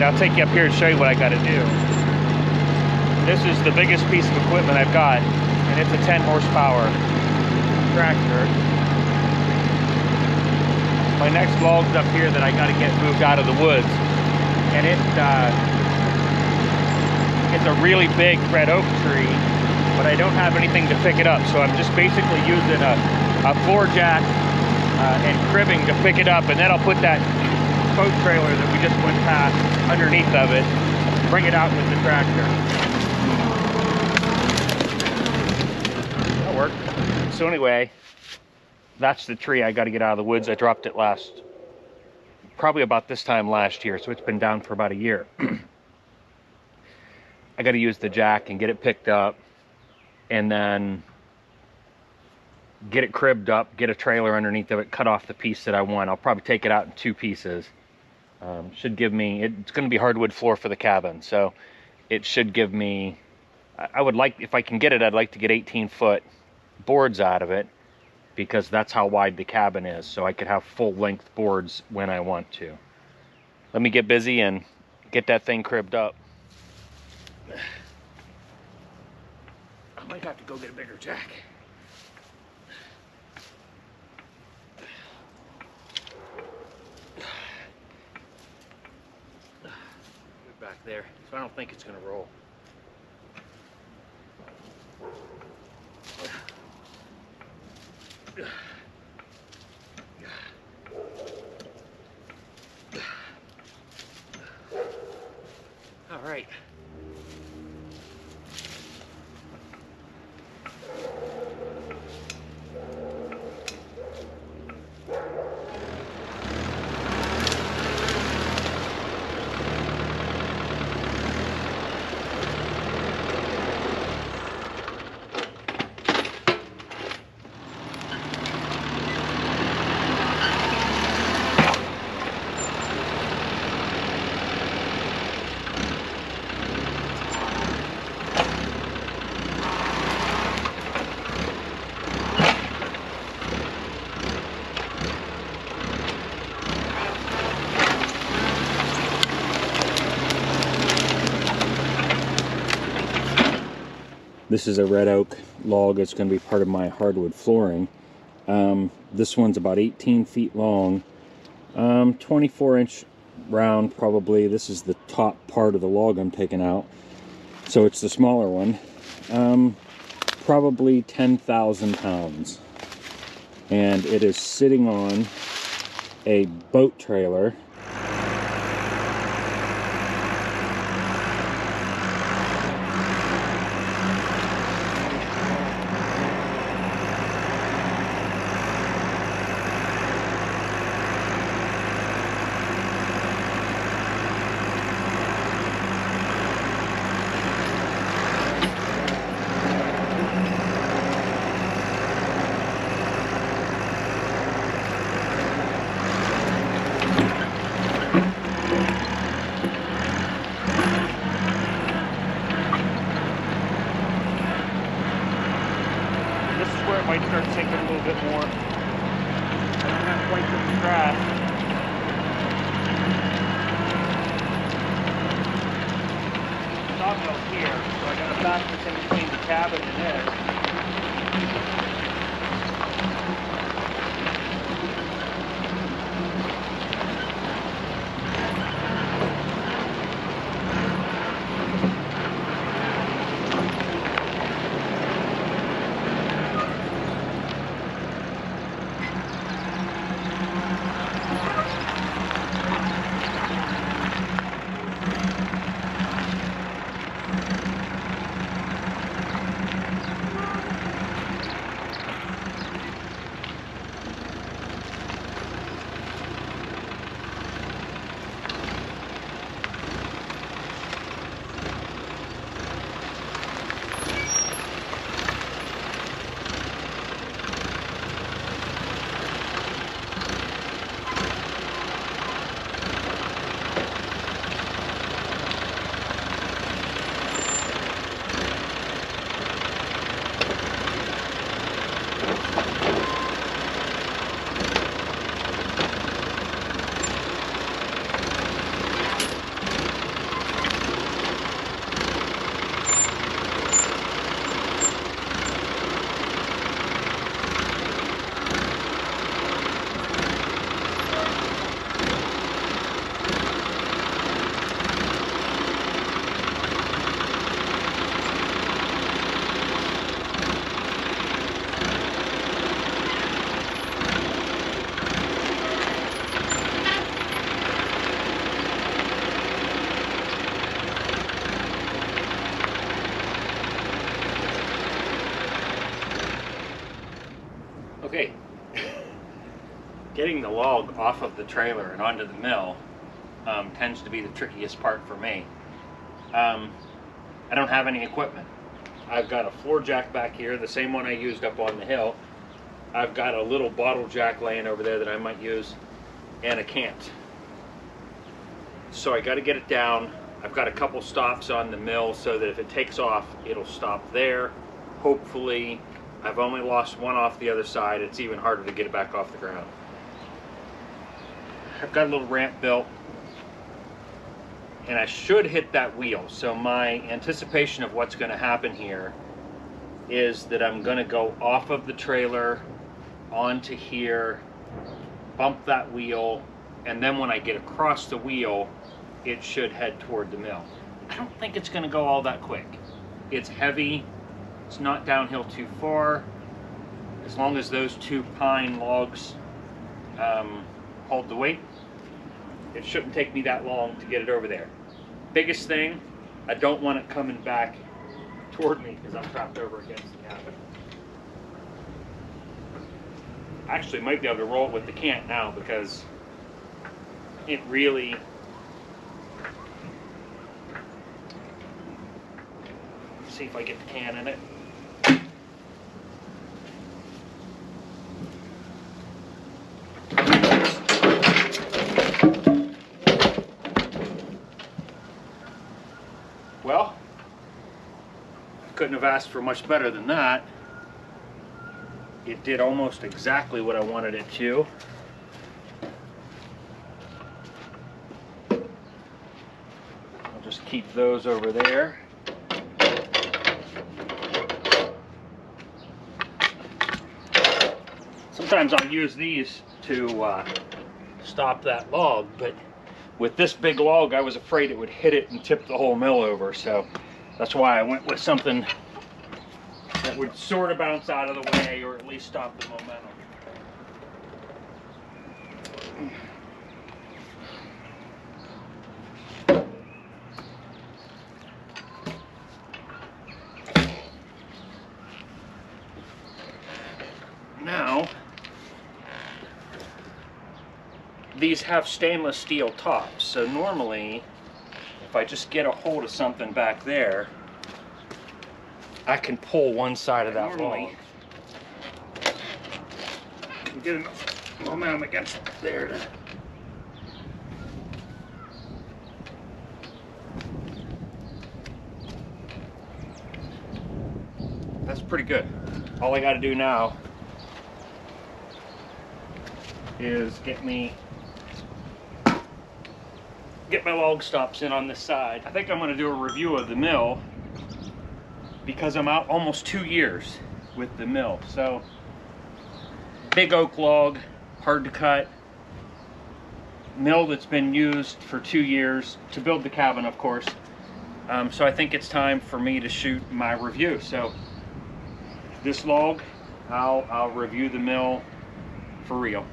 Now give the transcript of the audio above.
Alright, I'll take you up here and show you what I gotta do. This is the biggest piece of equipment I've got, and it's a 10 horsepower tractor. My next log's up here that I gotta get moved out of the woods. And it's a really big red oak tree, but I don't have anything to pick it up, so I'm just basically using a floor jack and cribbing to pick it up, and then I'll put that boat trailer that we just went past underneath of it, bring it out with the tractor. That'll work. So anyway, that's the tree I got to get out of the woods. I dropped it probably about this time last year, so it's been down for about a year. I got to use the jack and get it picked up, and then get it cribbed up, get a trailer underneath of it, cut off the piece that I want. I'll probably take it out in 2 pieces. Should give me, it's going to be hardwood floor for the cabin, so it should give me, I would like, if I can get it, I'd like to get 18-foot boards out of it, because that's how wide the cabin is, so I could have full-length boards when I want to. Let me get busy and get that thing cribbed up. I might have to go get a bigger jack. Back there, so I don't think it's going to roll. All right. This is a red oak log. It's going to be part of my hardwood flooring. This one's about 18 feet long, 24-inch round probably. This is the top part of the log I'm taking out, so it's the smaller one. Probably 10,000 pounds, and it is sitting on a boat trailer. Might start sinking a little bit more. I don't have quite the scratch. The sawmill's here, so I got a fastness in between the cabin and this. Okay, getting the log off of the trailer and onto the mill tends to be the trickiest part for me. I don't have any equipment. I've got a floor jack back here, the same one I used up on the hill. I've got a little bottle jack laying over there that I might use, and a cant. So I got to get it down. I've got a couple stops on the mill so that if it takes off, it'll stop there. Hopefully, I've only lost one off the other side. It's even harder to get it back off the ground. I've got a little ramp built, and I should hit that wheel. So my anticipation of what's going to happen here is that I'm going to go off of the trailer onto here, bump that wheel, and then when I get across the wheel, it should head toward the mill. I don't think it's going to go all that quick. It's heavy. It's not downhill too far. As long as those two pine logs hold the weight, it shouldn't take me that long to get it over there. Biggest thing, I don't want it coming back toward me because I'm trapped over against the cabin. Actually might be able to roll it with the cant now because it really see if I get the can in it. Well, couldn't have asked for much better than that. It did almost exactly what I wanted it to. I'll just keep those over there. Sometimes I'll use these to stop that log, but with this big log I was afraid it would hit it and tip the whole mill over, so that's why I went with something that would sort of bounce out of the way or at least stop the momentum. Now, these have stainless steel tops, so normally if I just get a hold of something back there, I can pull one side of that log. Can get enough momentum against there to... That's pretty good. All I got to do now is get my log stops in on this side. I think I'm going to do a review of the mill because I'm out almost 2 years with the mill. So big oak log, hard to cut, mill that's been used for 2 years to build the cabin, of course. So I think it's time for me to shoot my review. So this log, I'll review the mill for real.